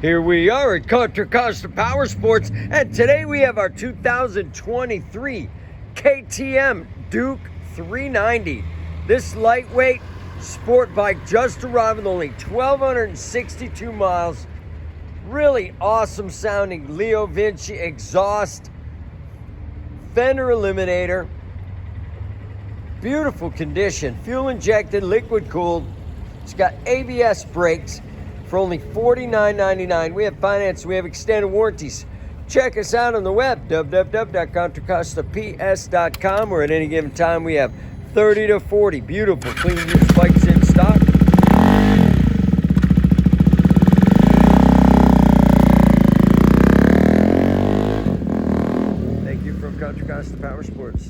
Here we are at Contra Costa Powersports, and today we have our 2023 KTM Duke 390. This lightweight sport bike just arrived with only 1,262 miles. Really awesome sounding Leo Vinci exhaust, fender eliminator, beautiful condition, fuel injected, liquid cooled. It's got ABS brakes for only $49.99. We have finance, we have extended warranties. Check us out on the web, www.contracostaps.com, where at any given time we have 30 to 40 beautiful clean used bikes in stock. Thank you from Contra Costa Powersports.